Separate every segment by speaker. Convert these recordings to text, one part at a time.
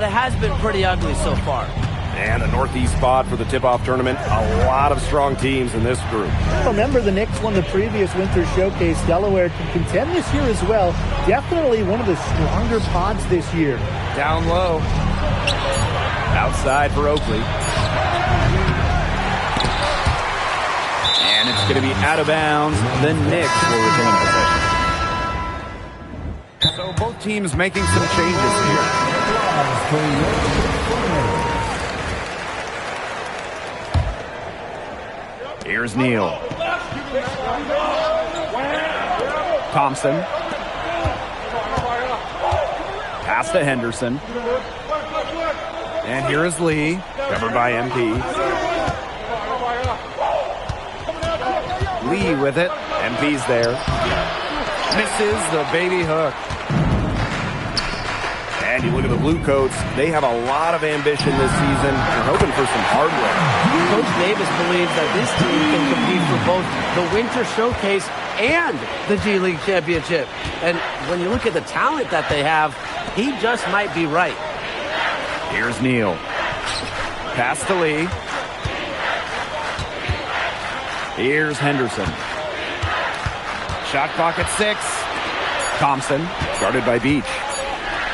Speaker 1: It has been pretty ugly so far.
Speaker 2: And a northeast spot for the tip-off tournament. A lot of strong teams in this group.
Speaker 3: Remember, the Knicks won the previous Winter Showcase. Delaware can contend this year as well. Definitely one of the stronger pods this year.
Speaker 2: Down low. Outside for Oakley. And it's going to be out of bounds. The Knicks will retain possession. So both teams making some changes here. Here's Neal. Thompson. Pass to Henderson. And here is Lee, covered by MP. Lee with it. MP's there. Misses the baby hook. And you look at the Bluecoats, they have a lot of ambition this season. They're hoping for some hardware.
Speaker 1: Coach Davis believes that this team can compete for both the Winter Showcase and the G League Championship. And when you look at the talent that they have, he just might be right.
Speaker 2: Here's Neal. Pass to Lee. Here's Henderson. Shot clock at 6. Thompson, guarded by Beach.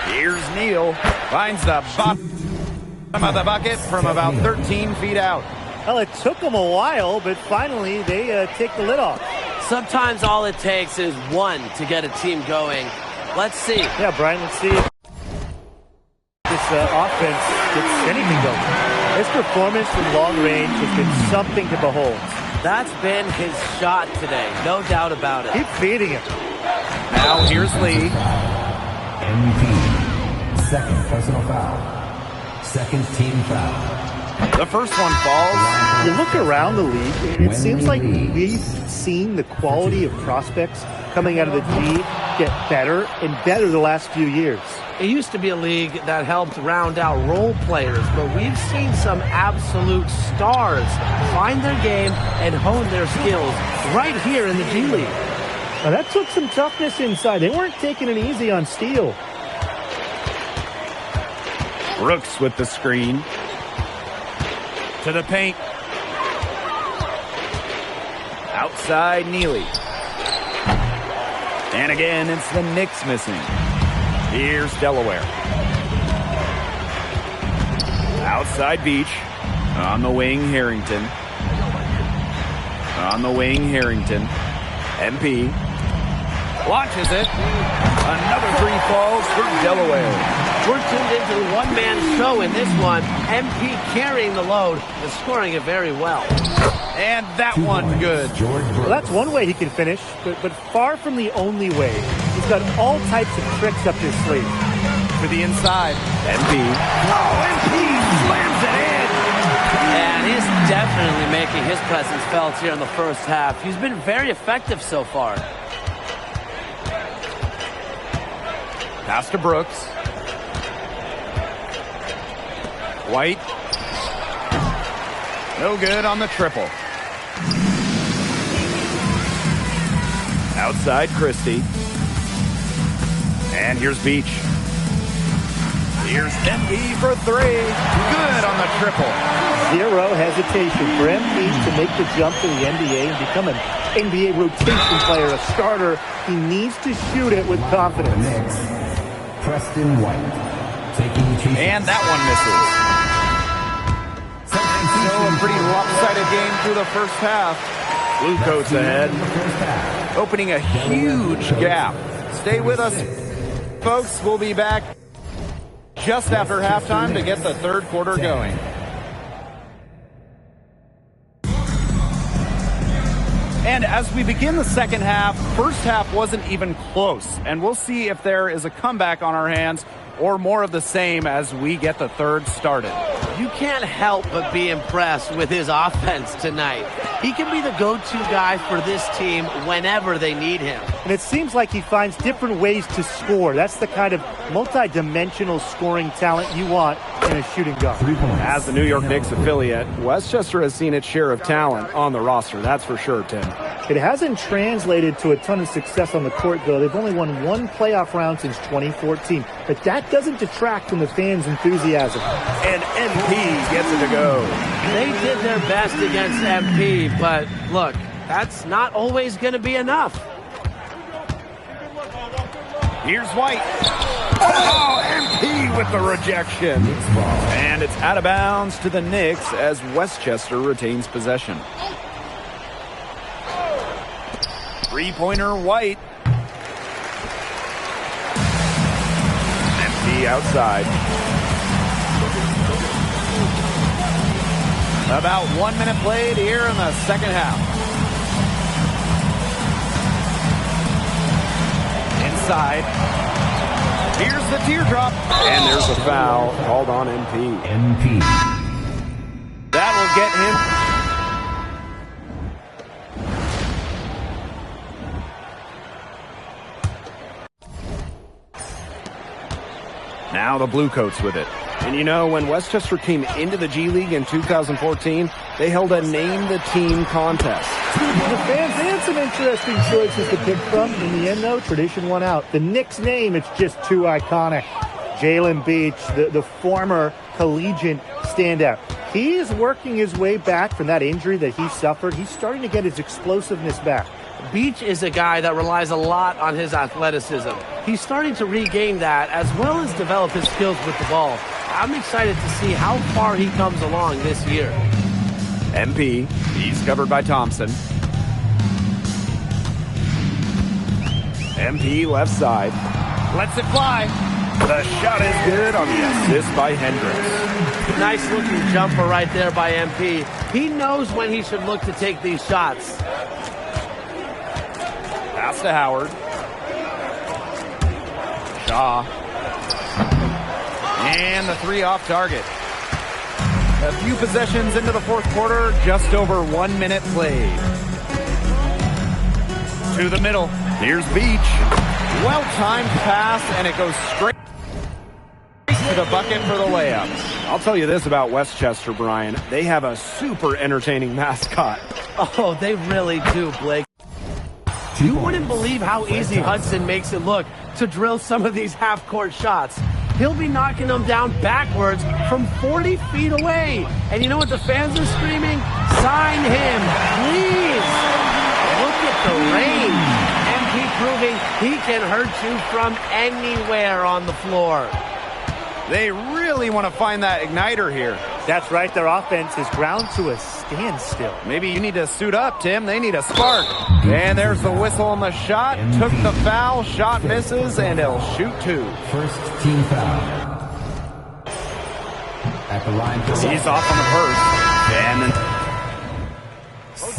Speaker 2: Here's Neal. Finds the bottom of the bucket from about 13 feet out.
Speaker 3: Well, it took them a while, but finally they take the lid off.
Speaker 1: Sometimes all it takes is one to get a team going. Let's see.
Speaker 3: Yeah, Brian, let's see if this offense gets anything going. His performance from long range has been something to behold.
Speaker 1: That's been his shot today, no doubt about it.
Speaker 3: Keep feeding him.
Speaker 2: Now here's Lee.
Speaker 4: MVP. Second personal foul. Second team foul.
Speaker 2: The first one falls.
Speaker 3: You look around the league, and it seems like we've seen the quality of prospects coming out of the G get better and better the last few years.
Speaker 1: It used to be a league that helped round out role players, but we've seen some absolute stars find their game and hone their skills right here in the G League.
Speaker 3: Now that took some toughness inside. They weren't taking it easy on Steele.
Speaker 2: Brooks with the screen. To the paint. Outside Neely. And again, it's the Knicks missing. Here's Delaware. Outside Beach. On the wing, Harrington. On the wing, Harrington. MP. Launches it. Another three falls for Delaware.
Speaker 1: We're tuned into the one-man show in this one. MP carrying the load and scoring it very well.
Speaker 2: And that one good.
Speaker 3: Well, that's one way he can finish, but far from the only way. He's got all types of tricks up his sleeve.
Speaker 2: For the inside. MP. Oh, MP slams it in.
Speaker 1: And he's definitely making his presence felt here in the first half. He's been very effective so far.
Speaker 2: Pass to Brooks. White. No good on the triple. Outside Christie. And here's Beach. Here's MP for 3. Good on the triple.
Speaker 3: Zero hesitation for MP to make the jump to the NBA and become an NBA rotation player, a starter. He needs to shoot it with confidence.
Speaker 4: Next, Preston White. Taking two.
Speaker 2: And that one misses. So a pretty lopsided game through the first half. Bluecoats ahead. Opening a huge gap. Stay with us, folks. We'll be back just after halftime to get the third quarter going. And as we begin the second half, first half wasn't even close. And we'll see if there is a comeback on our hands or more of the same as we get the third started.
Speaker 1: You can't help but be impressed with his offense tonight. He can be the go-to guy for this team whenever they need him.
Speaker 3: And it seems like he finds different ways to score. That's the kind of multi-dimensional scoring talent you want in a shooting guard.
Speaker 2: As the New York Knicks affiliate, Westchester has seen its share of talent on the roster. That's for sure, Tim.
Speaker 3: It hasn't translated to a ton of success on the court, though. They've only won one playoff round since 2014. But that doesn't detract from the fans' enthusiasm.
Speaker 2: And MP gets it to go.
Speaker 1: They did their best against MP, but look, that's not always going to be enough.
Speaker 2: Here's White. Oh, MP with the rejection. And it's out of bounds to the Knicks as Westchester retains possession. Three-pointer White. MP outside. About 1 minute played here in the second half. Inside. Here's the teardrop. And there's a foul called on MP.
Speaker 4: MP.
Speaker 2: That will get him. Now the Bluecoats with it. And you know, when Westchester came into the G League in 2014, they held a Name the Team contest.
Speaker 3: The fans had some interesting choices to pick from. In the end, though, tradition won out. The Knicks name, it's just too iconic. Jalen Beach, the former collegiate standout. He is working his way back from that injury that he suffered. He's starting to get his explosiveness back.
Speaker 1: Beach is a guy that relies a lot on his athleticism. He's starting to regain that as well as develop his skills with the ball. I'm excited to see how far he comes along this year.
Speaker 2: MP, he's covered by Thompson. MP left side. Lets it fly. The shot is good on the assist by Hendricks.
Speaker 1: Nice looking jumper right there by MP. He knows when he should look to take these shots.
Speaker 2: Pass to Howard. Shaw. And the three off target. A few possessions into the fourth quarter, just over 1 minute played. To the middle. Here's Beach. Well-timed pass, and it goes straight to the bucket for the layup. I'll tell you this about Westchester, Brian. They have a super entertaining mascot.
Speaker 1: Oh, they really do, Blake. You wouldn't believe how easy Hudson makes it look to drill some of these half-court shots. He'll be knocking them down backwards from 40 feet away. And you know what the fans are screaming? Sign him, please. Look at the range. MP proving he can hurt you from anywhere on the floor.
Speaker 2: They really want to find that igniter here.
Speaker 3: That's right. Their offense is ground to a standstill.
Speaker 2: Maybe you need to suit up, Tim. They need a spark. And there's the whistle on the shot. Took the foul. Shot misses, and he'll shoot two.
Speaker 4: First team foul. At the line for
Speaker 2: He's off on the first. And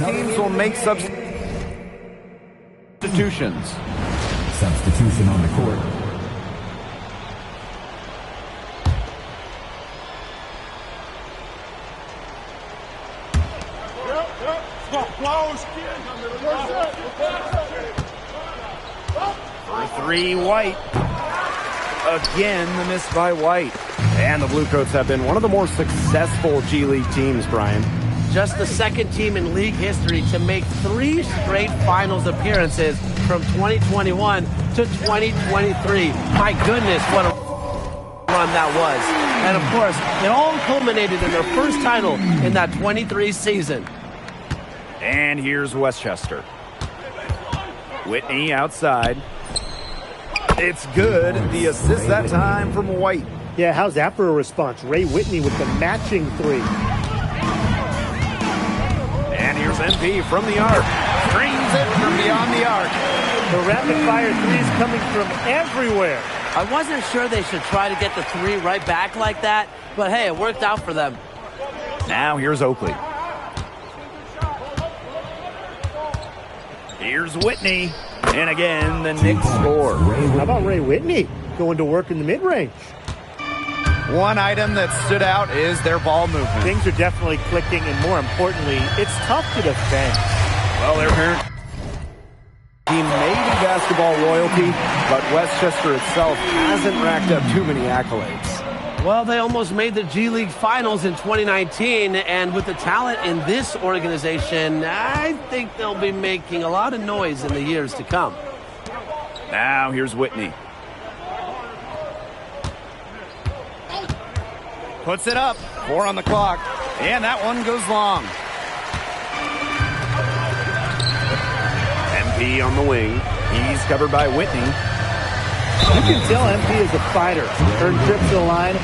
Speaker 2: then teams will make substitutions.
Speaker 4: Substitution on the court.
Speaker 2: For three, White. Again, the miss by White. And the Bluecoats have been one of the more successful G League teams, Brian.
Speaker 1: Just the second team in league history to make 3 straight finals appearances from 2021 to 2023. My goodness, what a run that was. And of course, it all culminated in their first title in that 23 season.
Speaker 2: And here's Westchester. Whitney outside. It's good. The assist that time from White.
Speaker 3: Yeah, how's that for a response? Ray Whitney with the matching three.
Speaker 2: And here's MP from the arc. Strings it from beyond the arc.
Speaker 3: The rapid-fire threes coming from everywhere.
Speaker 1: I wasn't sure they should try to get the 3 right back like that, but hey, it worked out for them.
Speaker 2: Now here's Oakley. Here's Whitney. And again, the Knicks score.
Speaker 3: How about Ray Whitney going to work in the mid-range?
Speaker 2: One item that stood out is their ball movement.
Speaker 3: Things are definitely clicking, and more importantly, it's tough to defend.
Speaker 2: Well, their parent team may be basketball royalty, but Westchester itself hasn't racked up too many accolades.
Speaker 1: Well, they almost made the G League Finals in 2019, and with the talent in this organization, I think they'll be making a lot of noise in the years to come.
Speaker 2: Now here's Whitney. Puts it up. 4 on the clock. And that one goes long. MP on the wing. He's covered by Whitney.
Speaker 3: You can tell MP is a fighter. Earned trips to the line,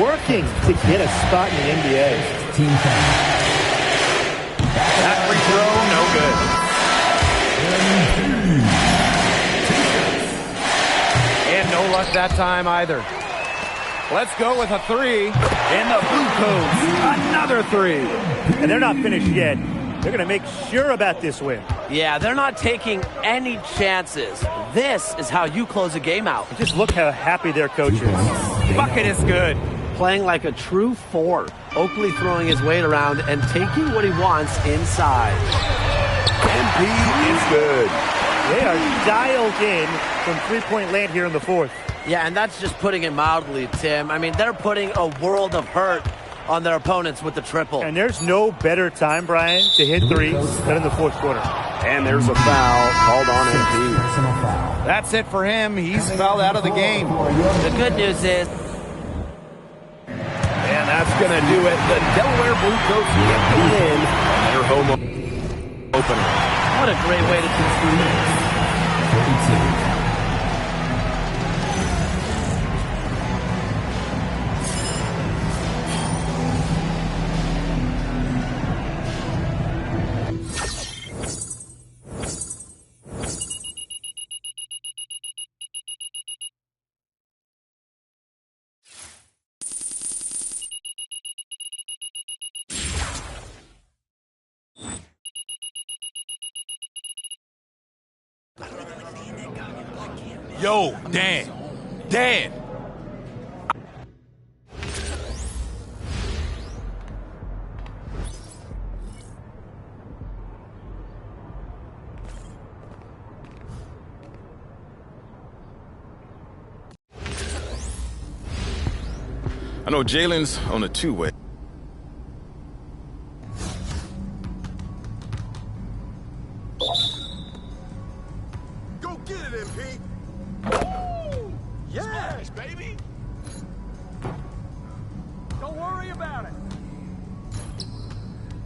Speaker 3: working to get a spot in the NBA.
Speaker 4: Team foul.
Speaker 2: That free throw, no good. And no luck that time either. Let's go with a 3. And the Blue Coats, another 3.
Speaker 3: And they're not finished yet. They're going to make sure about this win.
Speaker 1: Yeah, they're not taking any chances. This is how you close a game out.
Speaker 3: Just look how happy their coach is.
Speaker 2: Bucket is good.
Speaker 1: Playing like a true 4. Oakley throwing his weight around and taking what he wants inside.
Speaker 2: MP is good.
Speaker 3: They are dialed in from three-point land here in the fourth.
Speaker 1: Yeah, and that's just putting it mildly, Tim. I mean, they're putting a world of hurt on their opponents with the triple.
Speaker 3: And there's no better time, Brian, to hit threes than in the fourth quarter.
Speaker 2: And there's a foul called on MP.
Speaker 4: Personal foul.
Speaker 2: That's it for him. He's fouled out of the game.
Speaker 1: The good news is,
Speaker 2: And that's going to do it. The Delaware Blue Coats get the win on their home opener.
Speaker 1: what a great way to conclude.
Speaker 4: 32.
Speaker 5: Yo, Dan. Dan. I know Jalen's on a two-way.
Speaker 6: Go get it, MP. Yes, baby. Don't worry about it.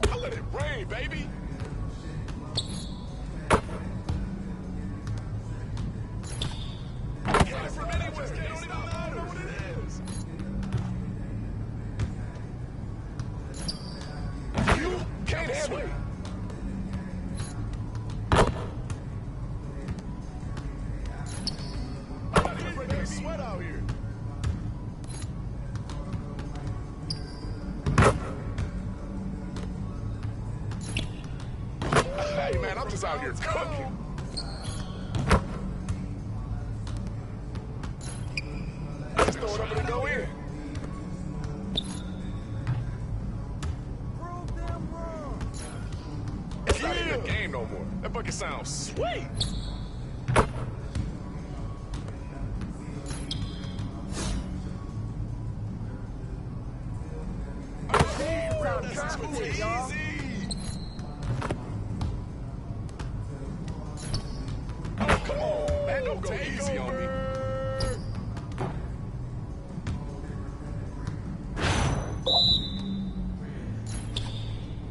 Speaker 6: I let it rain, baby. Get it from anywhere. They don't even know what it is. You can't handle it. Sweat out here. Hey man, I'm just out here cooking. Just throw it up and go in. It's not even a game no more. That bucket sounds sweet. That's too easy. Oh, come on, man. Don't go easy on me.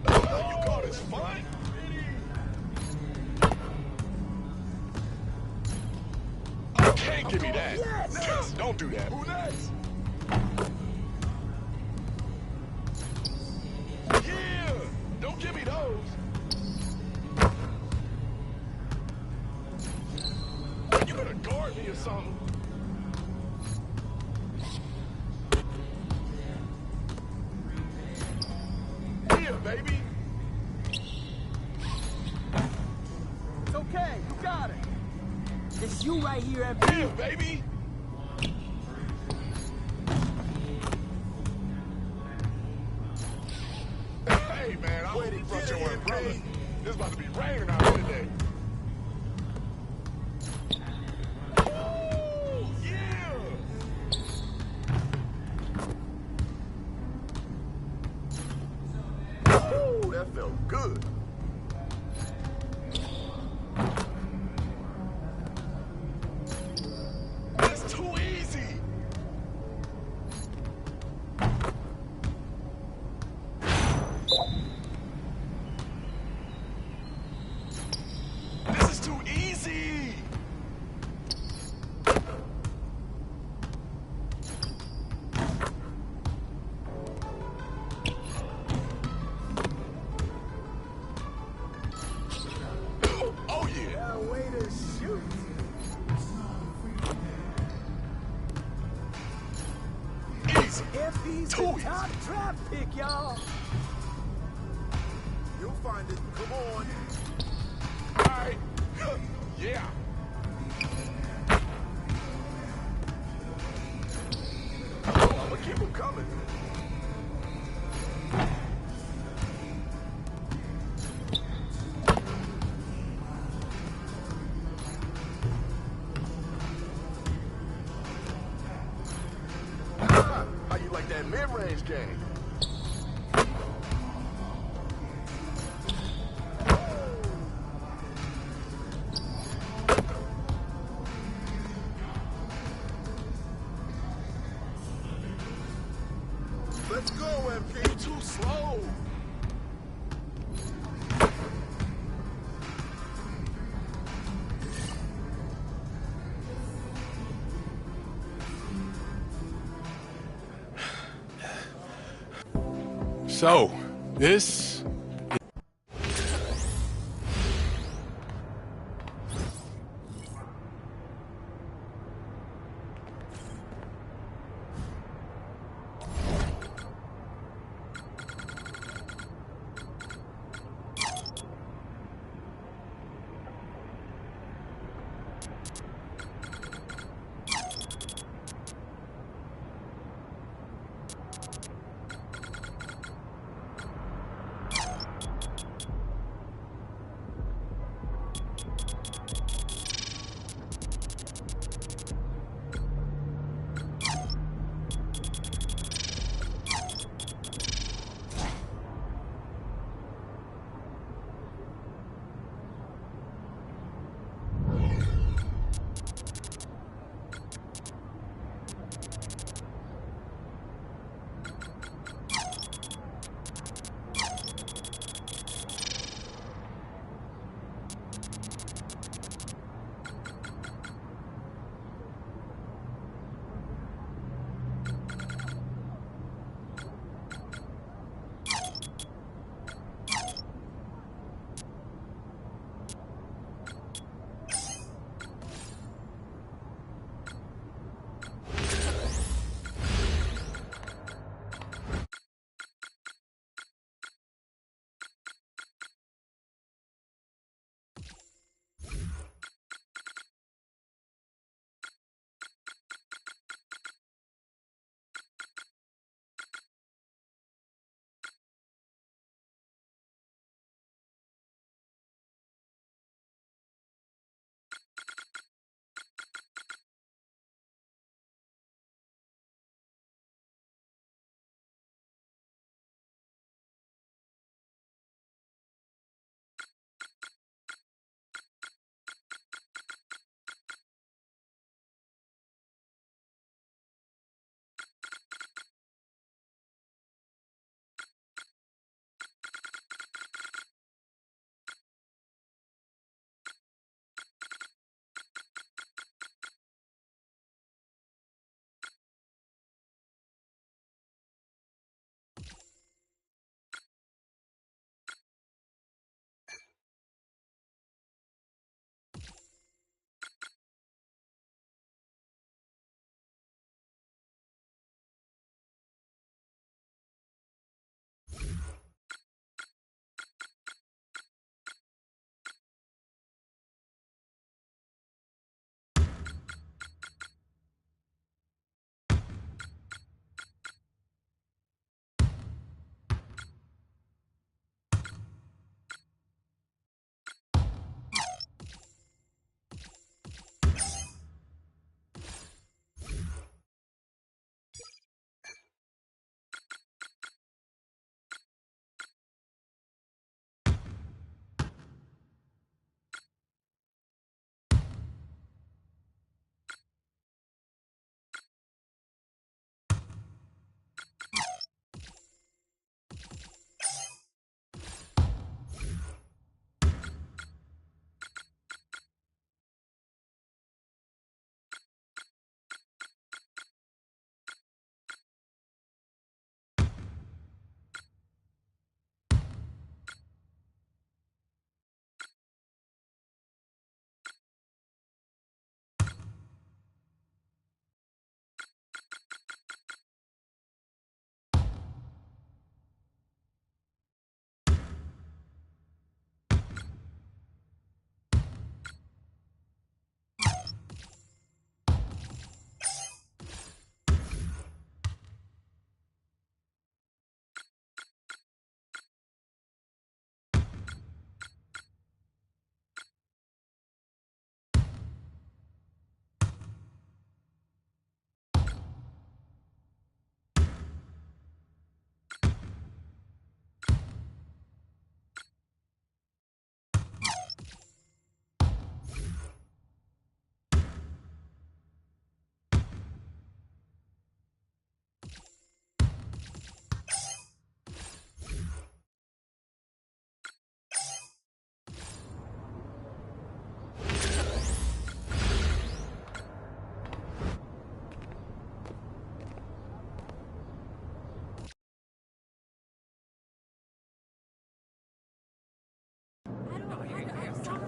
Speaker 6: You call this fun? You can't give me that. Yes. Don't do that. Who next? Yeah! Don't give me those. You better guard me or something. Yeah, baby.
Speaker 7: It's okay, you got it. It's you right here, MP.
Speaker 6: Yeah, baby. Hey, man, I hope you brought your umbrella. It's about to be raining out here today. Ooh, yeah! felt good. That's too easy. This is too easy. Oh yeah.
Speaker 7: Way to shoot.
Speaker 6: Easy.
Speaker 7: FB's
Speaker 6: Too
Speaker 7: the
Speaker 6: easy.
Speaker 7: top draft pick, y'all.
Speaker 6: You'll find it. Come on. All right. Yeah. Oh, I'm gonna keep them coming. How you like that mid-range game? Let's go, MP. Too slow.
Speaker 5: So, this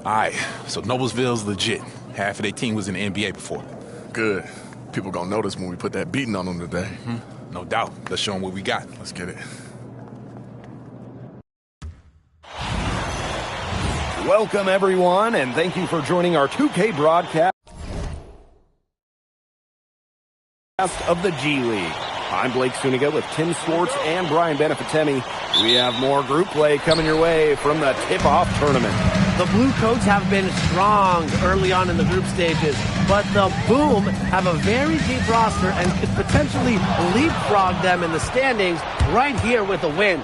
Speaker 5: All right, so Noblesville's legit. Half of their team was in the NBA before.
Speaker 6: Good. People gonna notice when we put that beating on them today.
Speaker 5: No doubt. Let's show them what we got.
Speaker 6: Let's get it.
Speaker 2: Welcome, everyone, and thank you for joining our 2K broadcast of the G League. I'm Blake Suniga with Tim Swartz and Brian Benefitemi. We have more group play coming your way from the tip-off tournament.
Speaker 1: The Blue Coats have been strong early on in the group stages, but the Boom have a very deep roster and could potentially leapfrog them in the standings right here with a win.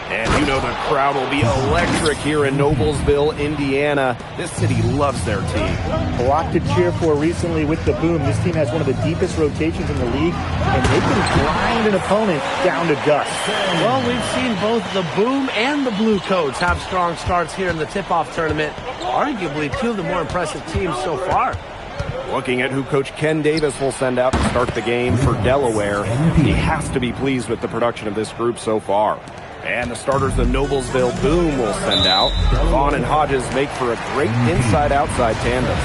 Speaker 2: And you know the crowd will be electric here in Noblesville, Indiana. This city loves their team.
Speaker 3: A lot to cheer for recently with the Boom. This team has one of the deepest rotations in the league, and they can grind an opponent down to dust.
Speaker 1: Well, we've seen both the Boom and the Blue Coats have strong starts here in the tip-off tournament. Arguably two of the more impressive teams so far.
Speaker 2: Looking at who Coach Ken Davis will send out to start the game for Delaware, he has to be pleased with the production of this group so far. And the starters the Noblesville Boom will send out. Vaughn and Hodges make for a great inside-outside tandem.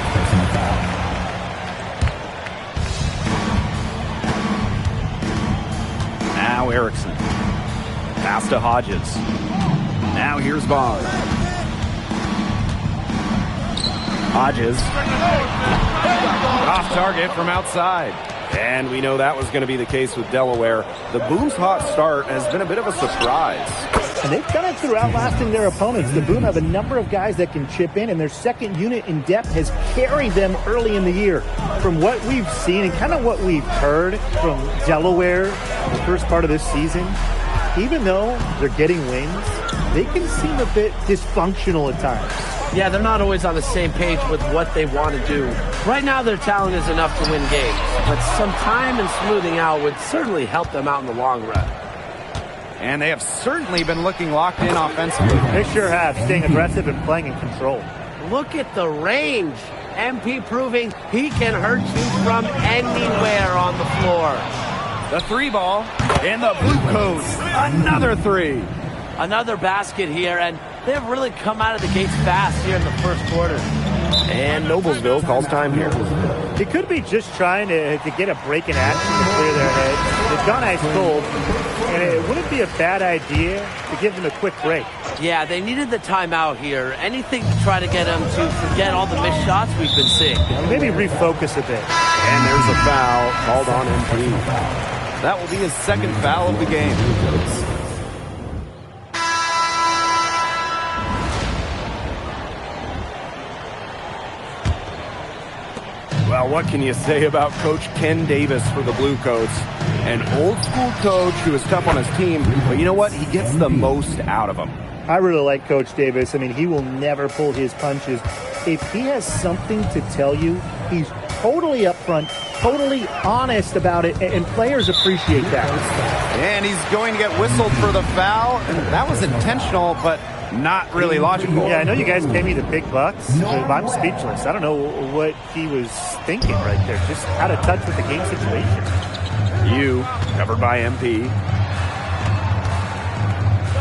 Speaker 2: Now Erickson. Pass to Hodges. Now here's Vaughn. Hodges. Off target from outside. And we know that was going to be the case with Delaware. The Boom's hot start has been a bit of a surprise.
Speaker 3: And they've done it through outlasting their opponents. The Boom have a number of guys that can chip in, and their second unit in depth has carried them early in the year. From what we've seen and kind of what we've heard from Delaware in the first part of this season, even though they're getting wins, they can seem a bit dysfunctional at times.
Speaker 1: Yeah, they're not always on the same page with what they want to do. Right now, their talent is enough to win games, but some time and smoothing out would certainly help them out in the long run.
Speaker 2: And they have certainly been looking locked in offensively.
Speaker 3: They sure have, staying aggressive and playing in control.
Speaker 1: Look at the range. MP proving he can hurt you from anywhere on the floor.
Speaker 2: The three ball, and the Blue Coats, another three.
Speaker 1: Another basket here, and they've really come out of the gates fast here in the first quarter.
Speaker 2: And Noblesville calls time here.
Speaker 3: They could be just trying to get a break in action to clear their heads. They've gone ice cold, and it wouldn't be a bad idea to give them a quick break.
Speaker 1: Yeah, they needed the timeout here. Anything to try to get them to forget all the missed shots we've been seeing.
Speaker 3: Maybe refocus a bit.
Speaker 2: And there's a foul called on MP. That will be his second foul of the game. Well, what can you say about Coach Ken Davis for the Blue Coats? An old-school coach who is tough on his team, but you know what? He gets the most out of them.
Speaker 3: I really like Coach Davis. I mean, he will never pull his punches. If he has something to tell you, he's totally upfront, totally honest about it, and players appreciate that.
Speaker 2: And he's going to get whistled for the foul, and that was intentional, but not really logical.
Speaker 3: Yeah, I know you guys pay me the big bucks, but I'm speechless. I don't know what he was thinking right there. Just out of touch with the game situation.
Speaker 2: You, covered by MP.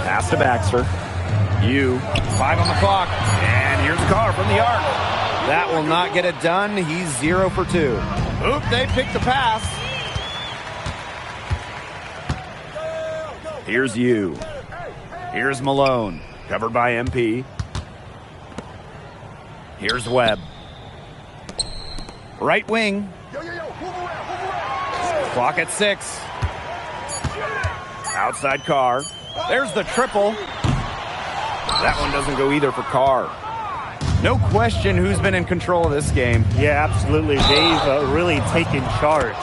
Speaker 2: Pass to Baxter. You, 5 on the clock. And here's Carr from the arc. That will not get it done. He's 0 for 2. Oop, they picked the pass. Here's you. Here's Malone, covered by MP. Here's Webb. Right wing. Clock at 6. Outside Carr. There's the triple. That one doesn't go either for Carr. No question who's been in control of this game.
Speaker 3: Yeah, absolutely. They've really taken charge.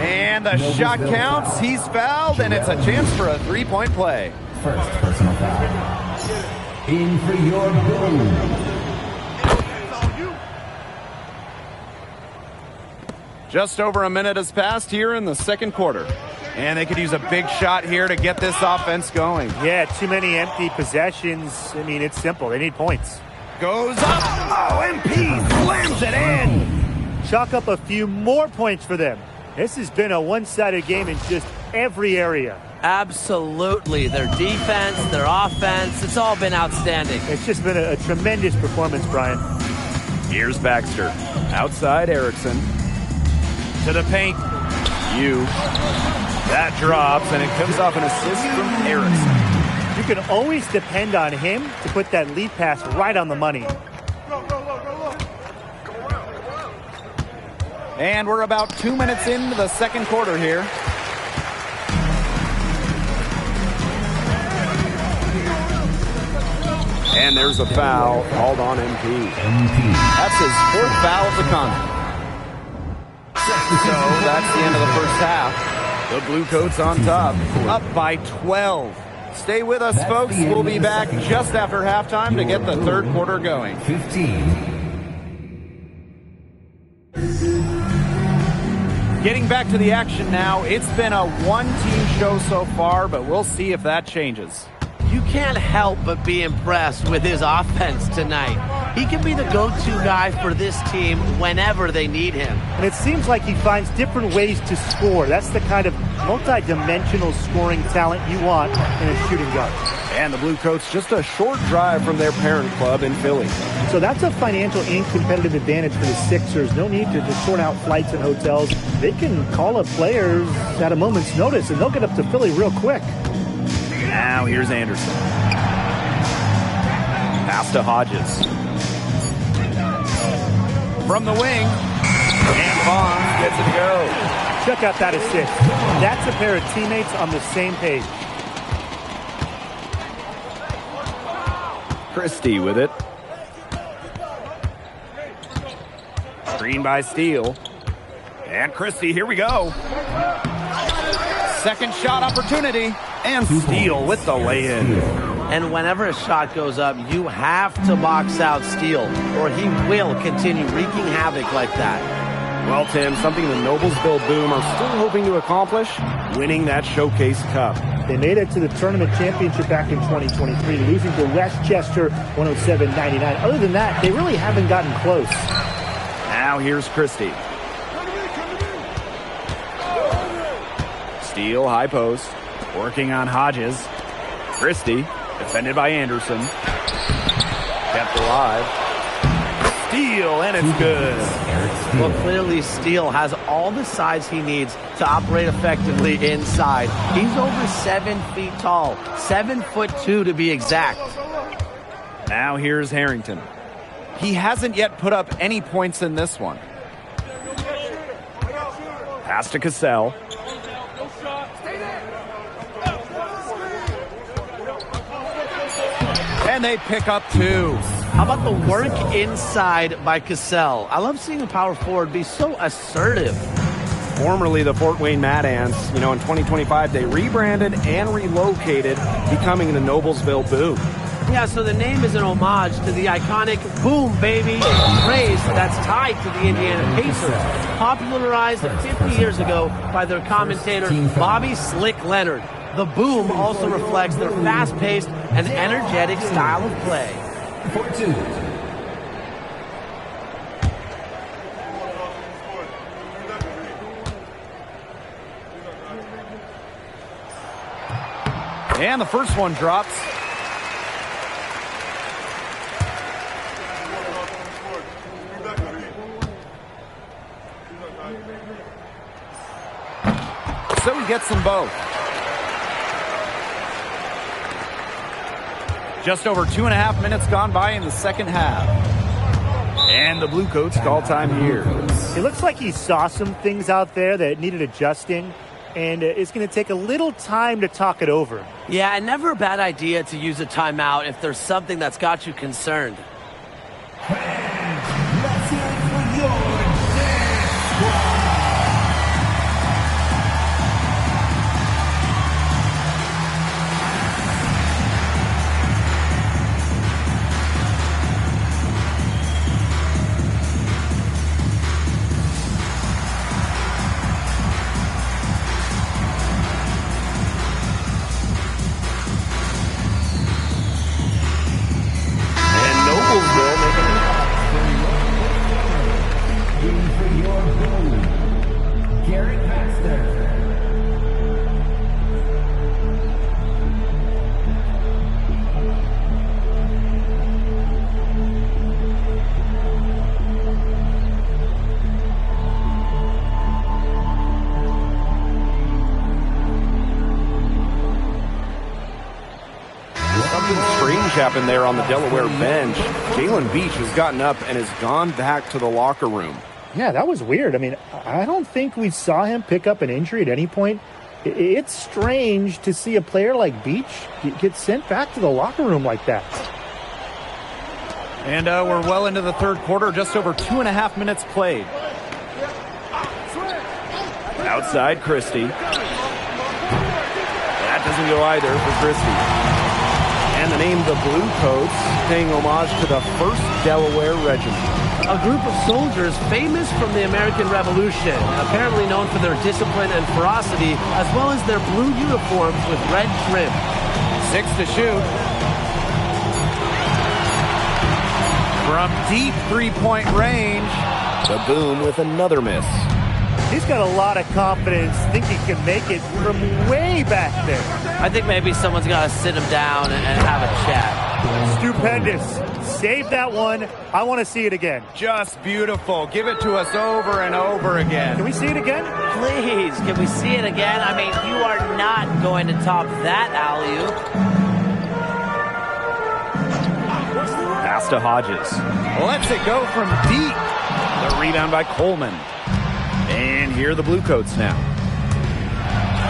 Speaker 2: And the shot counts. He's fouled, and it's a chance for a three-point play.
Speaker 4: First personal foul. In for your Boom.
Speaker 2: Just over a minute has passed here in the second quarter. And they could use a big shot here to get this offense going.
Speaker 3: Yeah, too many empty possessions. I mean, it's simple. They need points.
Speaker 2: Goes up. Oh, MP slams it in.
Speaker 3: Chalk up a few more points for them. This has been a one-sided game in just every area.
Speaker 1: Absolutely. Their defense, their offense, it's all been outstanding.
Speaker 3: It's just been a tremendous performance, Brian.
Speaker 2: Here's Baxter. Outside Erickson. To the paint. That drops, and it comes off an assist from Erickson.
Speaker 3: You can always depend on him to put that lead pass right on the money.
Speaker 2: And we're about 2 minutes into the second quarter here. And there's a foul called on MP. That's his fourth foul of the contest. So that's the end of the first half. The Blue Coats on top, up by 12. Stay with us, folks. We'll be back just after halftime to get the third quarter going.
Speaker 4: 15.
Speaker 2: Getting back to the action now. It's been a one-team show so far, but we'll see if that changes.
Speaker 1: You can't help but be impressed with his offense tonight. He can be the go-to guy for this team whenever they need him.
Speaker 3: And it seems like he finds different ways to score. That's the kind of multi-dimensional scoring talent you want in a shooting guard.
Speaker 2: And the Blue Coats just a short drive from their parent club in Philly.
Speaker 3: So that's a financial and competitive advantage for the Sixers. No need to just sort out flights and hotels. They can call up players at a moment's notice, and they'll get up to Philly real quick.
Speaker 2: Now here's Anderson. Pass to Hodges. From the wing. And Bonds gets it to go.
Speaker 3: Check out that assist. That's a pair of teammates on the same page.
Speaker 2: Christie with it. Screen by Steele. And Christie, here we go. Second shot opportunity. And Steele with the lay-in.
Speaker 1: And whenever a shot goes up, you have to box out Steele, or he will continue wreaking havoc like that.
Speaker 2: Well, Tim, something the Noblesville Boom are still hoping to accomplish, winning that Showcase Cup.
Speaker 3: They made it to the tournament championship back in 2023, losing to Westchester 107-99. Other than that, they really haven't gotten close.
Speaker 2: Now here's Christie. Steele, high post. Working on Hodges. Christie, defended by Anderson. Kept alive. Steele, and it's good.
Speaker 1: Well, clearly Steele has all the size he needs to operate effectively inside. He's over 7 feet tall, 7'2" to be exact.
Speaker 2: Now here's Harrington. He hasn't yet put up any points in this one. Pass to Cassell. And they pick up two.
Speaker 1: How about the work inside by Cassell? I love seeing a power forward be so assertive.
Speaker 2: Formerly the Fort Wayne Mad Ants, in 2025 they rebranded and relocated, becoming the Noblesville Boom.
Speaker 1: Yeah, so the name is an homage to the iconic Boom Baby phrase that's tied to the Indiana Pacers, popularized 50 years ago by their commentator Bobby Slick Leonard. The Boom also reflects their fast-paced and energetic style of play.
Speaker 4: For two.
Speaker 2: And the first one drops. So he gets them both. Just over 2.5 minutes gone by in the second half. And the Blue Coats call time here.
Speaker 3: It looks like he saw some things out there that needed adjusting, and it's going to take a little time to talk it over.
Speaker 1: Yeah, and never a bad idea to use a timeout if there's something that's got you concerned.
Speaker 4: Let's hear it for your dance squad.
Speaker 2: Something strange happened there on the Delaware bench. Jalen Beach has gotten up and has gone back to the locker room.
Speaker 3: Yeah, that was weird. I mean, I don't think we saw him pick up an injury at any point. It's strange to see a player like Beach get sent back to the locker room like that.
Speaker 2: And we're well into the third quarter, just over 2.5 minutes played. Outside Christie. That doesn't go either for Christie. And the name the Blue Coats, paying homage to the 1st Delaware Regiment.
Speaker 1: A group of soldiers famous from the American Revolution, apparently known for their discipline and ferocity, as well as their blue uniforms with red trim.
Speaker 2: 6 to shoot. From deep three-point range, the Boom with another miss.
Speaker 3: He's got a lot of confidence, think he can make it from way back there.
Speaker 1: I think maybe someone's got to sit him down and have a chat.
Speaker 3: Stupendous. Save that one. I want to see it again.
Speaker 2: Just beautiful. Give it to us over and over again.
Speaker 3: Can we see it again?
Speaker 1: Please, can we see it again? I mean, you are not going to top that alley-oop.
Speaker 2: Pass to Hodges. Lets it go from deep. The rebound by Coleman. And here are the Blue Coats now.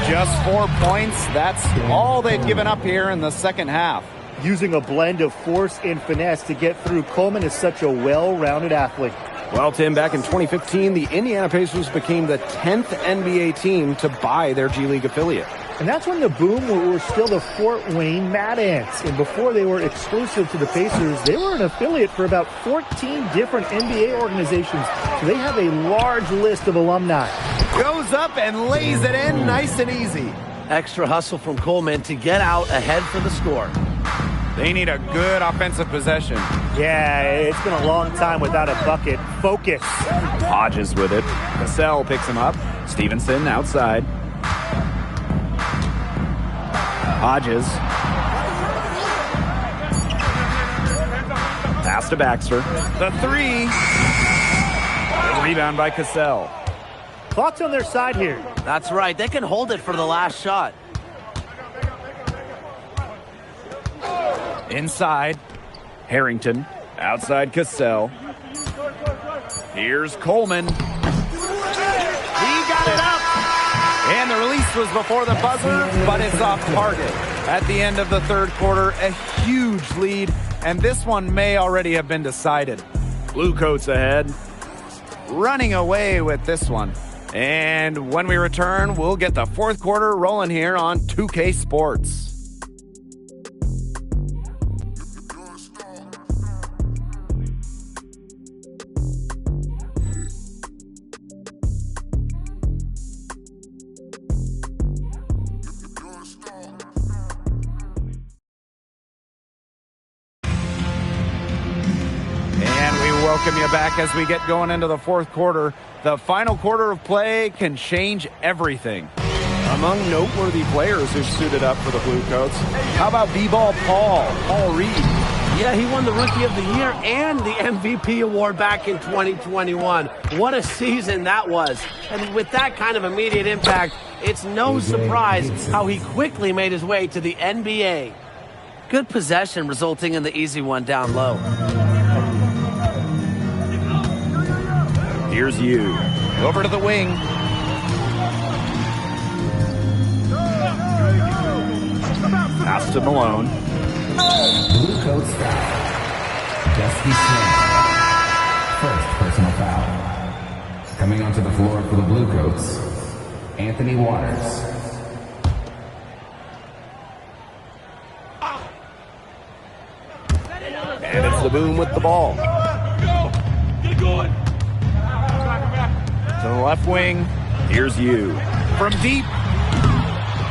Speaker 2: Just 4 points. That's all they've given up here in the second half.
Speaker 3: Using a blend of force and finesse to get through. Coleman is such a well-rounded athlete.
Speaker 2: Well, Tim, back in 2015, the Indiana Pacers became the 10th NBA team to buy their G League affiliate.
Speaker 3: And that's when the Boom were still the Fort Wayne Mad Ants. And before they were exclusive to the Pacers, they were an affiliate for about 14 different NBA organizations. So they have a large list of alumni.
Speaker 2: Goes up and lays it in nice and easy.
Speaker 1: Extra hustle from Coleman to get out ahead for the score.
Speaker 2: They need a good offensive possession.
Speaker 3: Yeah, it's been a long time without a bucket. Focus.
Speaker 2: Hodges with it. Cassell picks him up. Stevenson outside. Hodges. Pass to Baxter. The three. The rebound by Cassell.
Speaker 3: Clock's on their side here.
Speaker 1: That's right. They can hold it for the last shot.
Speaker 2: Inside. Harrington. Outside Cassell. Here's Coleman. He got it up. And the release was before the buzzer, but it's off target. At the end of the third quarter, a huge lead, and this one may already have been decided. Blue Coats ahead. Running away with this one. And when we return, we'll get the fourth quarter rolling here on 2K Sports. Welcome you back as we get going into the fourth quarter. The final quarter of play can change everything. Among noteworthy players who suited up for the Blue Coats, how about B-Ball Paul Reed?
Speaker 1: Yeah, he won the Rookie of the Year and the MVP award back in 2021. What a season that was. And with that kind of immediate impact, it's no surprise how he quickly made his way to the NBA. Good possession resulting in the easy one down low.
Speaker 2: Here's you. Over to the wing. Pass to Malone.
Speaker 4: Blue Coats foul. Dusty Smith. First personal foul. Coming onto the floor for the Blue Coats, Anthony Waters.
Speaker 2: And it's the Boom with the ball.
Speaker 6: Get going.
Speaker 2: To the left wing, here's you. From deep,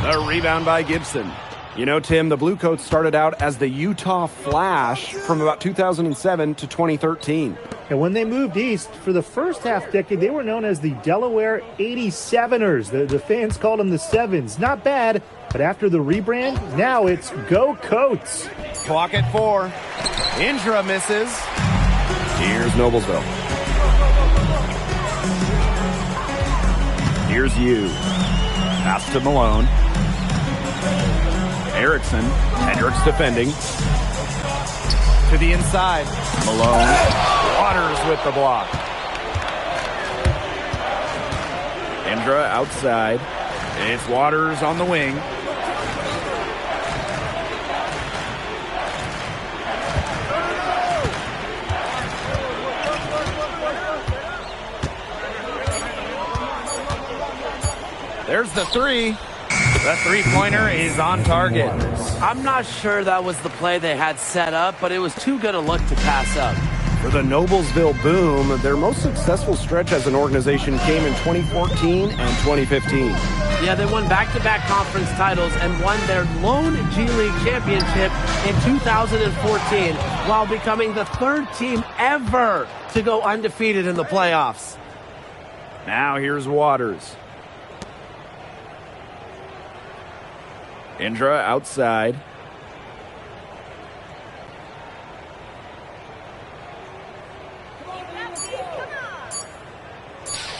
Speaker 2: the rebound by Gibson. You know, Tim, the Blue Coats started out as the Utah Flash from about 2007 to 2013.
Speaker 3: And when they moved east, for the first half decade, they were known as the Delaware 87ers. The fans called them the Sevens. Not bad, but after the rebrand, now it's Go Coats.
Speaker 2: Clock at 4. Indra misses. Here's Noblesville. Here's you. Pass to Malone. Erickson. Hendricks defending. To the inside. Malone. Waters with the block. Indra outside. It's Waters on the wing. There's the three. The three-pointer is on target.
Speaker 1: I'm not sure that was the play they had set up, but it was too good a look to pass up.
Speaker 8: For the Noblesville Boom, their most successful stretch as an organization came in 2014 and 2015.
Speaker 1: Yeah, they won back-to-back conference titles and won their lone G League championship in 2014 while becoming the third team ever to go undefeated in the playoffs.
Speaker 2: Now here's Waters. Indra outside.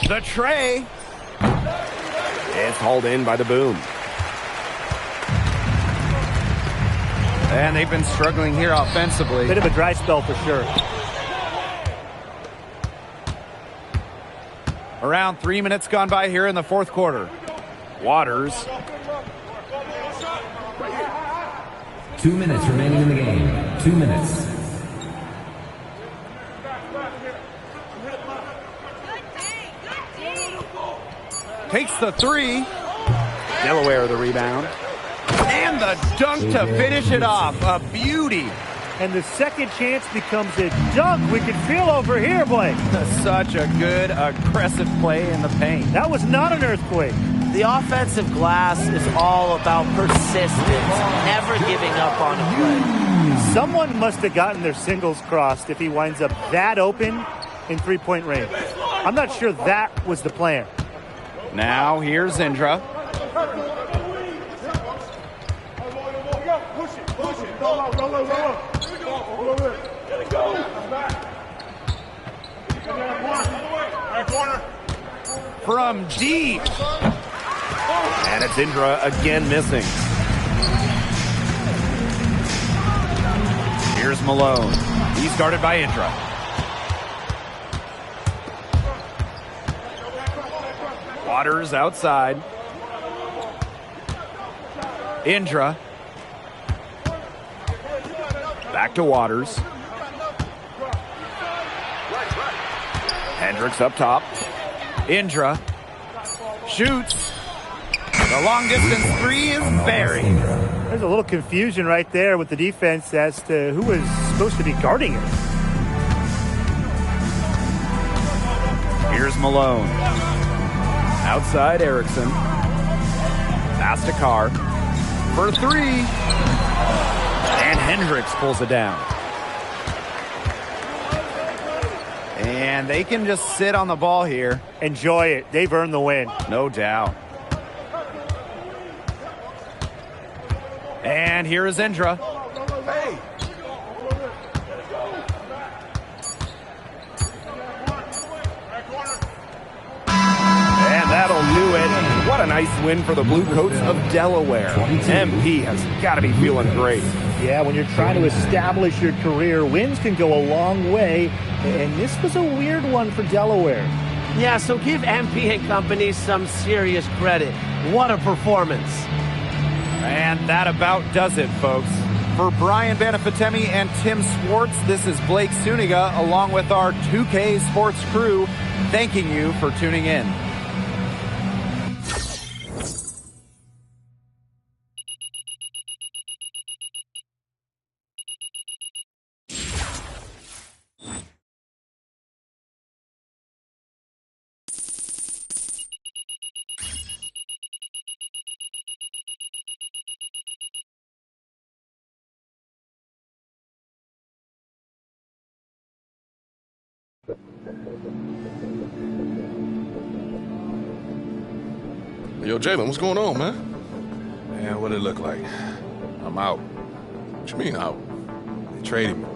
Speaker 2: The tray.
Speaker 8: It's hauled in by the Boom.
Speaker 2: And they've been struggling here offensively.
Speaker 3: Bit of a dry spell for sure.
Speaker 2: Around 3 minutes gone by here in the fourth quarter. Waters.
Speaker 4: 2 minutes remaining in the game. 2 minutes.
Speaker 2: Takes the three. Delaware the rebound. And the dunk to finish it off. A beauty.
Speaker 3: And the second chance becomes a dunk we can feel over here, Blake.
Speaker 2: Such a good, aggressive play in the paint.
Speaker 3: That was not an earthquake.
Speaker 1: The offensive glass is all about persistence, never giving up on a play.
Speaker 3: Someone must have gotten their singles crossed if he winds up that open in three-point range. I'm not sure that was the plan.
Speaker 2: Now here's Indra. From deep.
Speaker 8: And it's Indra again missing.
Speaker 2: Here's Malone. He's guarded by Indra. Waters outside. Indra. Back to Waters. Hendricks up top. Indra. Shoots. The long distance three is buried.
Speaker 3: There's a little confusion right there with the defense as to who was supposed to be guarding it.
Speaker 2: Here's Malone. Outside Erickson. Pass to Carr. For three. And Hendricks pulls it down. And they can just sit on the ball here.
Speaker 3: Enjoy it. They've earned the win.
Speaker 2: No doubt. And here is Indra.
Speaker 8: And that'll do it. What a nice win for the Blue Coats of Delaware. MP has got to be feeling great.
Speaker 3: Yeah, when you're trying to establish your career, wins can go a long way. And this was a weird one for Delaware.
Speaker 1: Yeah, so give MP and company some serious credit. What a performance.
Speaker 2: And that about does it, folks. For Brian Banafitemi and Tim Swartz, this is Blake Suniga, along with our 2K Sports crew, thanking you for tuning in.
Speaker 6: Yo, Jalen, what's going on, man?
Speaker 5: Man, what it look like? I'm out.
Speaker 6: What you mean out?
Speaker 5: They traded me.